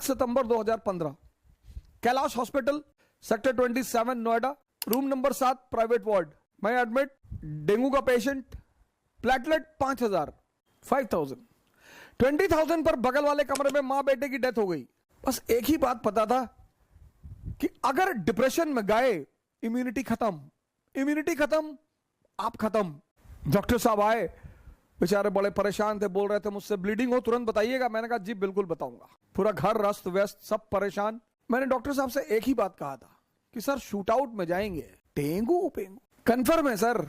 सितंबर 2015, Kailash hospital, sector 27, Noida, room number 7, private ward. मैं admit, dengue का patient, platelet 5000, 20,000 पर बगल वाले कमरे में मां बेटे की डेथ हो गई। बस एक ही बात पता था कि अगर डिप्रेशन में गए, इम्यूनिटी खत्म, इम्यूनिटी खत्म, आप खत्म। डॉक्टर साहब आए, बेचारे बड़े परेशान थे, बोल रहे थे मुझसे ब्लीडिंग हो तुरंत बताइएगा। मैंने कहा जी बिल्कुल बताऊंगा। पूरा घर अस्त व्यस्त, सब परेशान। मैंने डॉक्टर साहब से एक ही बात कहा था कि सर शूट आउट में जाएंगे, डेंगू पेंगू कंफर्म है सर,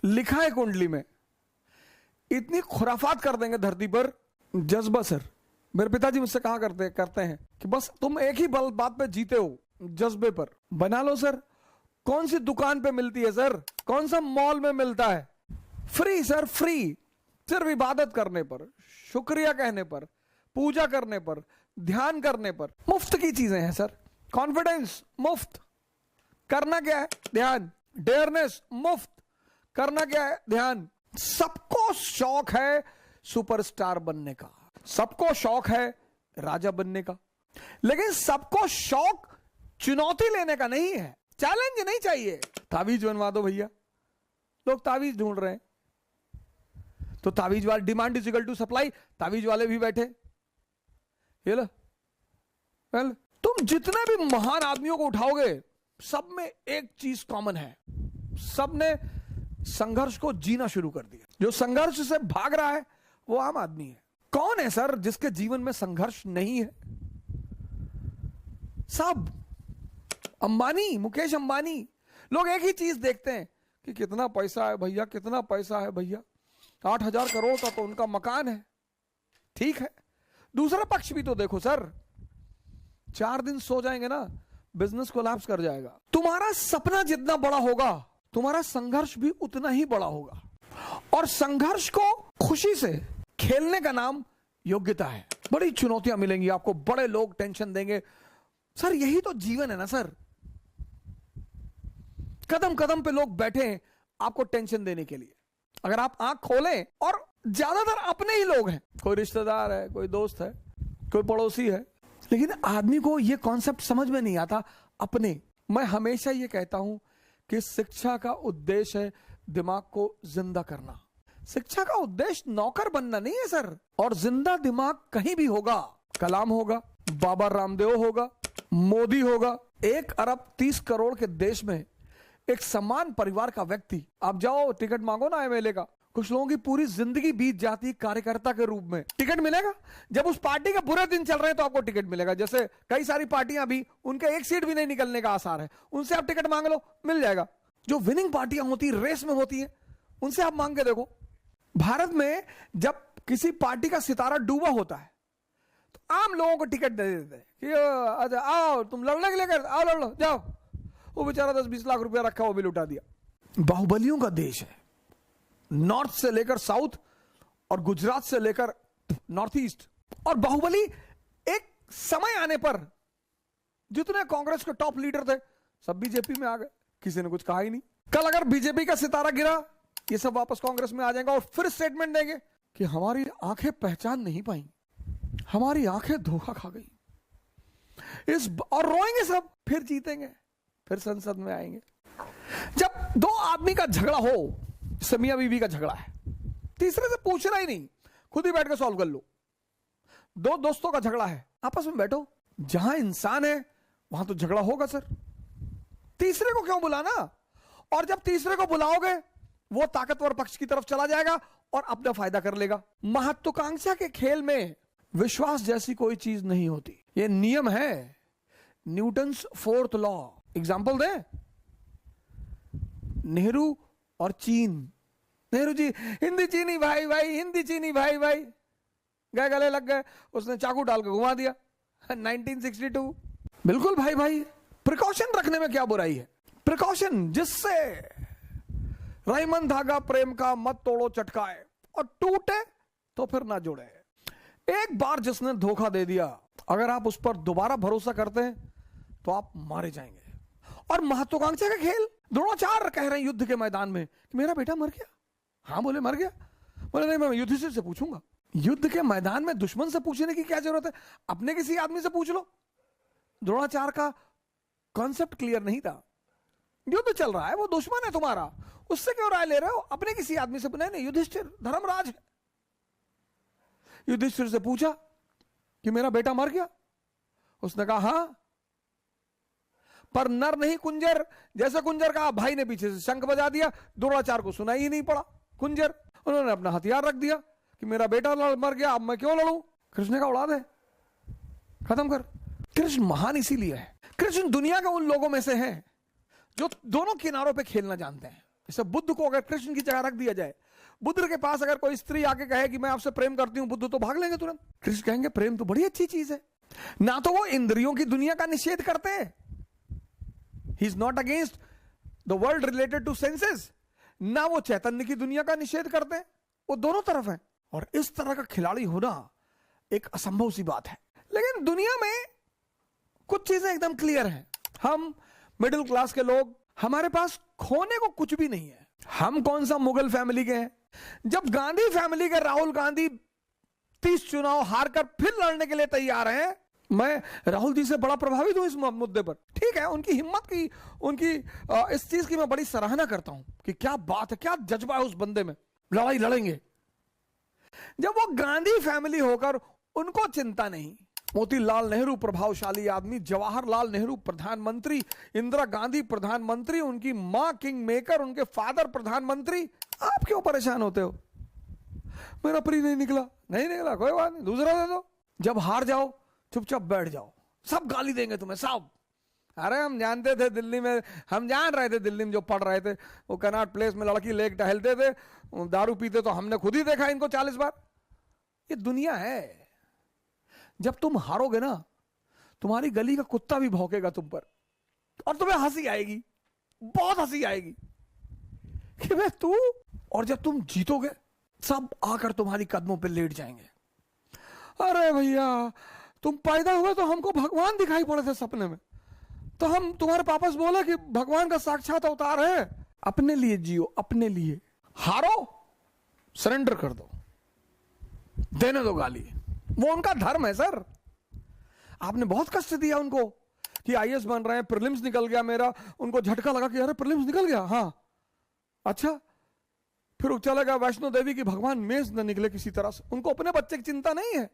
लिखा है कुंडली में, इतनी खुराफात कर देंगे धरती पर। जज्बा सर, मेरे पिताजी मुझसे कहा करते हैं कि बस तुम एक ही बात पे जीते हो, जज्बे पर। बना लो सर। कौन सी दुकान पे मिलती है सर, कौन सा मॉल में मिलता है? Free sir, free. सिर्फ इबादत करने पर, शुक्रिया कहने पर, पूजा करने पर, ध्यान करने पर, मुफ्त की चीजें हैं सर। कॉन्फिडेंस मुफ्त, करना क्या है? ध्यान। डेयरनेस मुफ्त, करना क्या है? ध्यान। सबको शौक है सुपरस्टार बनने का, सबको शौक है राजा बनने का, लेकिन सबको शौक चुनौती लेने का नहीं है, चैलेंज नहीं चाहिए। तावीज बनवा दो भैया, लोग तावीज ढूंढ रहे हैं, तो तावीज वाले, demand is equal to supply, तावीज वाले भी बैठे। ये लो, वेल, तुम जितने भी महान आदमियों को उठाओगे, सब में एक चीज कॉमन है, सबने संघर्ष को जीना शुरू कर दिया। जो संघर्ष से भाग रहा है वो आम आदमी है। कौन है सर जिसके जीवन में संघर्ष नहीं है? सब अंबानी, मुकेश अंबानी, लोग एक ही चीज देखते हैं कि कितना पैसा है भैया, कितना पैसा है भैया। 8,000 करोड़ का तो उनका मकान है, ठीक है। दूसरा पक्ष भी तो देखो सर, 4 दिन सो जाएंगे ना, बिजनेस कोलैप्स कर जाएगा। तुम्हारा सपना जितना बड़ा होगा, तुम्हारा संघर्ष भी उतना ही बड़ा होगा। और संघर्ष को खुशी से खेलने का नाम योग्यता है। बड़ी चुनौतियां मिलेंगी आपको, बड़े लोग टेंशन देंगे सर, यही तो जीवन है ना सर। कदम कदम पे लोग बैठे हैं आपको टेंशन देने के लिए। अगर आप आंख खोलें, और ज्यादातर अपने ही लोग हैं, कोई रिश्तेदार है, कोई दोस्त है, कोई पड़ोसी है, लेकिन आदमी को यह कॉन्सेप्ट समझ में नहीं आता अपने। मैं हमेशा यह कहता हूं कि शिक्षा का उद्देश्य है दिमाग को जिंदा करना। शिक्षा का उद्देश्य नौकर बनना नहीं है सर। और जिंदा दिमाग कहीं भी होगा, कलाम होगा, बाबा रामदेव होगा, मोदी होगा। 1 अरब 30 करोड़ के देश में एक समान परिवार का व्यक्ति, आप जाओ टिकट मांगो ना एमएलए का, कुछ लोगों की पूरी जिंदगी बीत जाती है कार्यकर्ता के रूप में। टिकट मिलेगा जब उस पार्टी के बुरे दिन चल रहे हैं तो आपको टिकट मिलेगा। जैसे कई सारी पार्टियां भी, उनके एक सीट भी नहीं निकलने का आसार है, उनसे आप टिकट मांग लो, मिल जाएगा। जो विनिंग पार्टियां होती है, रेस में होती है, उनसे आप मांग के देखो। भारत में जब किसी पार्टी का सितारा डूबा होता है तो आम लोगों को टिकट दे देते हैं कि आओ तुम लड़ने के लिए कर, आओ लड़ लो, जाओ। वो बेचारा 10-20 लाख रुपया रखा, वो भी लुटा दिया। बाहुबलियों का देश है, नॉर्थ से लेकर साउथ और गुजरात से लेकर नॉर्थ ईस्ट। और बाहुबली एक समय आने पर जितने कांग्रेस के टॉप लीडर थे सब बीजेपी में आ गए, किसी ने कुछ कहा ही नहीं। कल अगर बीजेपी का सितारा गिरा, ये सब वापस कांग्रेस में आ जाएगा और फिर स्टेटमेंट देंगे कि हमारी आंखें पहचान नहीं पाई, हमारी आंखें धोखा खा गई, और रोएंगे सब, फिर जीतेंगे, फिर संसद में आएंगे। जब 2 आदमी का झगड़ा हो, जैसे मियां बीवी का झगड़ा है, तीसरे से पूछना ही नहीं, खुद ही बैठ के सॉल्व कर लो। 2 दोस्तों का झगड़ा है, आपस में बैठो, जहां इंसान है वहां तो झगड़ा होगा सर। तीसरे को क्यों बुलाना? और जब तीसरे को बुलाओगे वो ताकतवर पक्ष की तरफ चला जाएगा और अपना फायदा कर लेगा। महत्वाकांक्षा के खेल में विश्वास जैसी कोई चीज नहीं होती, ये नियम है, न्यूटन्स 4th लॉ। एग्जाम्पल दे, नेहरू और चीन। नेहरू जी हिंदी चीनी भाई भाई, हिंदी चीनी भाई भाई, गए गले लग गए, उसने चाकू डाल के घुमा दिया 1962। बिल्कुल भाई भाई, प्रिकॉशन रखने में क्या बुराई है? प्रिकॉशन, जिससे रहीमन धागा प्रेम का मत तोड़ो चटकाए, और टूटे तो फिर ना जुड़े। एक बार जिसने धोखा दे दिया, अगर आप उस पर दोबारा भरोसा करते हैं तो आप मारे जाएंगे। और महत्वाकांक्षा का खेल, द्रोणाचार्य कह रहे हैं युद्ध के मैदान में कि मेरा बेटा मर गया। हाँ बोले मर गया, बोले नहीं मैं युधिष्ठिर से पूछूंगा। युद्ध के मैदान में दुश्मन से पूछने की क्या जरूरत है, अपने किसी आदमी से पूछ लो। द्रोणाचार्य का कॉन्सेप्ट क्लियर नहीं था। युद्ध चल रहा है, वो दुश्मन है तुम्हारा, उससे क्यों राय ले रहे हो, अपने किसी आदमी से। नहीं, युधिष्ठिर धर्मराज है। युधिष्ठिर से पूछा कि मेरा बेटा मर गया। उसने कहा हां, पर नर नहीं कुंजर, जैसे कुंजर कहा भाई ने पीछे से शंख बजा दिया, द्रोणाचार्य को सुनाई ही नहीं पड़ा कुंजर। उन्होंने अपना हथियार रख दिया कि मेरा बेटा मर गया, अब मैं क्यों लड़ूं। कृष्ण का उड़ा दे, खत्म कर। कृष्ण महान इसीलिए है, कृष्ण दुनिया के उन लोगों में से हैं जो दोनों किनारों पे खेलना जानते हैं। जैसे बुद्ध को अगर कृष्ण की जगह रख दिया जाए, बुद्ध के पास अगर कोई स्त्री आके कहे कि मैं आपसे प्रेम करती हूं, बुद्ध तो भाग लेंगे तुरंत। कृष्ण कहेंगे प्रेम तो बड़ी अच्छी चीज है। ना तो वो इंद्रियों की दुनिया का निषेध करते हैं, he is not against the world related to senses, ना वो चैतन्य की दुनिया का निषेध करते हैं, वो दोनों तरफ है। और इस तरह का खिलाड़ी होना एक असंभव सी बात है। लेकिन दुनिया में कुछ चीजें एकदम क्लियर हैं। हम मिडिल क्लास के लोग, हमारे पास खोने को कुछ भी नहीं है। हम कौन सा मुगल फैमिली के हैं। जब गांधी फैमिली के राहुल गांधी 30 चुनाव हारकर फिर लड़ने के लिए तैयार हैं, मैं राहुल जी से बड़ा प्रभावित हूं इस मुद्दे पर। ठीक है, उनकी हिम्मत की, उनकी इस चीज की मैं बड़ी सराहना करता हूं कि क्या बात है, क्या जज्बा है उस बंदे में, लड़ाई लड़ेंगे। जब वो गांधी फैमिली होकर उनको चिंता नहीं, मोतीलाल नेहरू प्रभावशाली आदमी, जवाहरलाल नेहरू प्रधानमंत्री, इंदिरा गांधी प्रधानमंत्री, उनकी मां किंग मेकर, उनके फादर प्रधानमंत्री, आप क्यों परेशान होते हो। मेरा प्री नहीं निकला, नहीं निकला, कोई बात नहीं, दूसरा दे दो। जब हार जाओ चुपचाप बैठ जाओ, सब गाली देंगे तुम्हें सब। अरे हम जानते थे दिल्ली में, हम जान रहे थे दिल्ली में जो पढ़ रहे थे, वो कनॉट प्लेस में लड़की लेके टहलते थे, दारू पीते, तो हमने खुद ही देखा इनको 40 बार। ये दुनिया है। जब तुम हारोगे ना, तुम्हारी गली का कुत्ता भी भौंकेगा तुम पर, और तुम्हें हंसी आएगी, बहुत हंसी आएगी कि मैं तू। और जब तुम जीतोगे, सब आकर तुम्हारी कदमों पे लेट जाएंगे। अरे भैया, तुम पैदा हुए तो हमको भगवान दिखाई पड़े थे सपने में, तो हम तुम्हारे पापा से बोले कि भगवान का साक्षात अवतार है। अपने लिए जियो, अपने लिए। हारो, सरेंडर कर दो, देने दो गाली, वो उनका धर्म है सर। आपने बहुत कष्ट दिया उनको कि आईएएस बन रहे हैं, प्रीलिम्स निकल गया मेरा, उनको झटका लगा कि अरे प्रीलिम्स निकल गया, हाँ अच्छा। फिर चला गया वैष्णो देवी की, भगवान मेज न निकले किसी तरह से, उनको अपने बच्चे की चिंता नहीं है।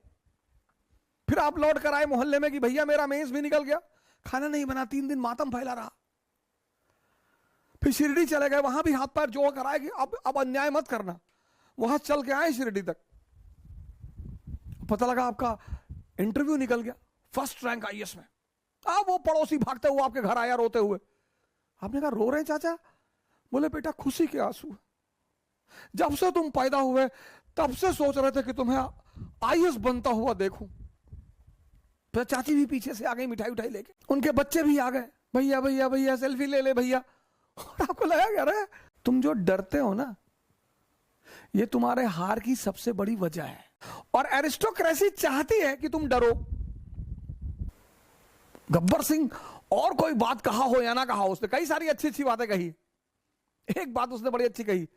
फिर आप लौट कर आए मोहल्ले में कि भैया मेरा मेज भी निकल गया, खाना नहीं बना, 3 दिन मातम फैला रहा। फिर शिरडी चले गए, वहां भी हाथ पैर जोड़ कर आए कि अब अन्याय मत करना। वहां चल के आए शिरडी तक, पता लगा आपका इंटरव्यू निकल गया, फर्स्ट रैंक आईएएस में। अब वो पड़ोसी भागते हुए आपके घर आया रोते हुए। आपने कहा रो रहे चाचा? बोले बेटा खुशी के आंसू, जब से तुम पैदा हुए तब से सोच रहे थे कि तुम्हें आईएएस बनता हुआ देखूं। तो चाची भी पीछे से आ गई मिठाई उठाई लेके, उनके बच्चे भी आ गए, भैया भैया भैया सेल्फी ले ले भैया। और आपको लगा क्या रे, तुम जो डरते हो ना, ये तुम्हारे हार की सबसे बड़ी वजह है। और एरिस्टोक्रेसी चाहती है कि तुम डरो। गब्बर सिंह और कोई बात कहा हो या ना कहा हो, उसने कई सारी अच्छी अच्छी बातें कही। एक बात उसने बड़ी अच्छी कही,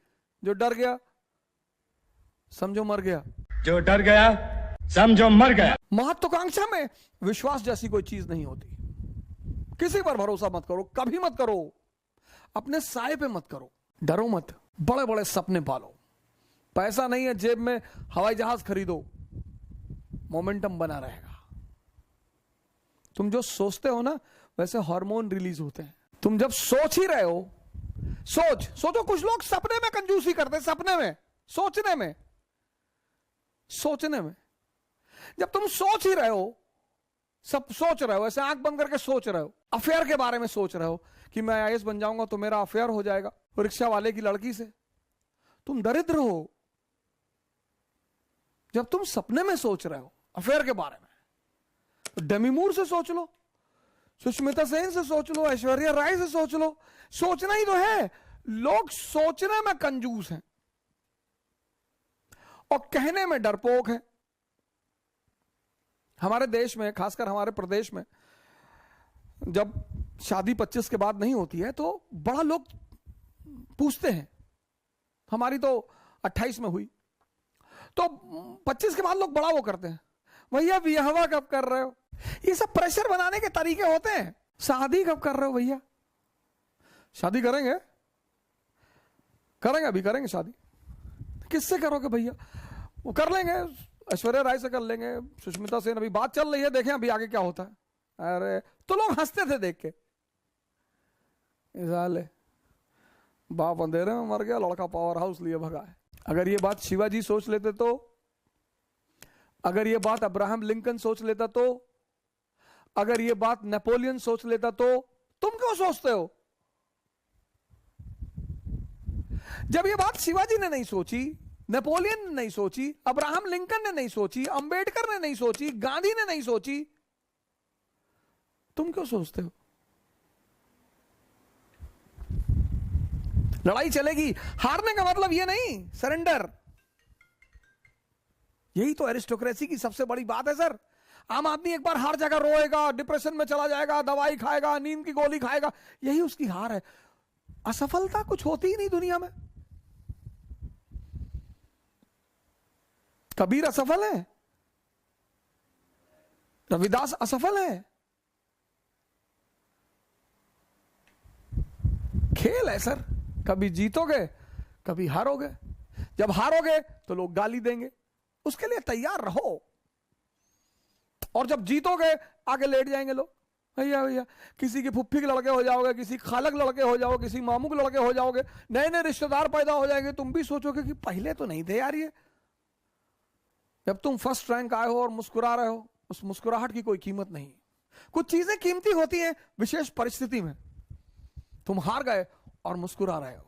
जो डर गया समझो मर गया, जो डर गया समझो मर गया। महत्वाकांक्षा में विश्वास जैसी कोई चीज नहीं होती। किसी पर भरोसा मत करो, कभी मत करो, अपने साए पे मत करो, डरो मत, बड़े बड़े सपने पालो। पैसा नहीं है जेब में, हवाई जहाज खरीदो, मोमेंटम बना रहेगा। तुम जो सोचते हो ना, वैसे हार्मोन रिलीज होते हैं। तुम जब सोच ही रहे हो, सोचो। कुछ लोग सपने में कंजूसी करते हैं, सपने में, सोचने में। जब तुम सोच ही रहे हो, सब सोच रहे हो, ऐसे आंख बंद करके सोच रहे हो, अफेयर के बारे में सोच रहे हो कि मैं आईएएस बन जाऊंगा तो मेरा अफेयर हो जाएगा रिक्शा वाले की लड़की से, तुम दरिद्र हो। जब तुम सपने में सोच रहे हो अफेयर के बारे में, तो डेमी मूर से सोच लो, सुष्मिता सेन से सोच लो, ऐश्वर्या राय से सोच लो। सोचना ही तो है। लोग सोचने में कंजूस हैं और कहने में डरपोक है। हमारे देश में, खासकर हमारे प्रदेश में, जब शादी 25 के बाद नहीं होती है तो बड़ा लोग पूछते हैं। हमारी तो 28 में हुई तो 25 के बाद लोग बड़ा वो करते हैं, भैया विवाह कब कर रहे हो? ये सब प्रेशर बनाने के तरीके होते हैं। शादी कब कर रहे हो भैया? शादी करेंगे, अभी करेंगे शादी। किससे करोगे भैया? वो कर लेंगे, ऐश्वर्या राय से कर लेंगे, सुष्मिता सेन, अभी बात चल रही है, देखें अभी आगे क्या होता है। अरे तो लोग हंसते थे देख के, साले बाप अंधेरे में मर गया, लड़का पावर हाउस लिए भगा है। अगर ये बात शिवाजी सोच लेते तो, अगर ये बात अब्राहम लिंकन सोच लेता तो, अगर ये बात नेपोलियन सोच लेता तो तुम क्यों सोचते हो? जब ये बात शिवाजी ने नहीं सोची, नेपोलियन ने नहीं सोची, अब्राहम लिंकन ने नहीं सोची, अंबेडकर ने नहीं सोची, गांधी ने नहीं सोची, तुम क्यों सोचते हो? लड़ाई चलेगी, हारने का मतलब ये नहीं सरेंडर। यही तो एरिस्टोक्रेसी की सबसे बड़ी बात है सर। आम आदमी एक बार हार जाएगा, रोएगा, डिप्रेशन में चला जाएगा, दवाई खाएगा, नींद की गोली खाएगा, यही उसकी हार है। असफलता कुछ होती ही नहीं दुनिया में। कबीर असफल है, रविदास असफल है। खेल है सर, कभी जीतोगे कभी हारोगे। जब हारोगे तो लोग गाली देंगे, उसके लिए तैयार रहो। और जब जीतोगे आगे लेट जाएंगे लोग, भैया भैया, किसी की फुफ्फी के लड़के हो जाओगे, किसी खालक लड़के हो जाओगे, किसी मामू के लड़के हो जाओगे, नए नए रिश्तेदार पैदा हो जाएंगे। तुम भी सोचोगे कि पहले तो नहीं थे यार ये। जब तुम फर्स्ट रैंक आए हो और मुस्कुरा रहे हो, उस मुस्कुराहट की कोई कीमत नहीं। कुछ चीजें कीमती होती हैं विशेष परिस्थिति में। तुम हार गए और मुस्कुरा रहे हो,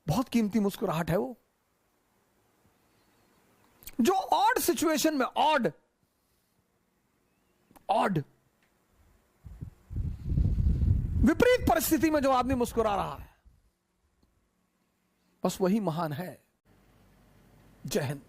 बहुत कीमती मुस्कुराहट है वो। जो ऑड सिचुएशन में, ऑड विपरीत परिस्थिति में जो आदमी मुस्कुरा रहा है, बस वही महान है। जय हिंद।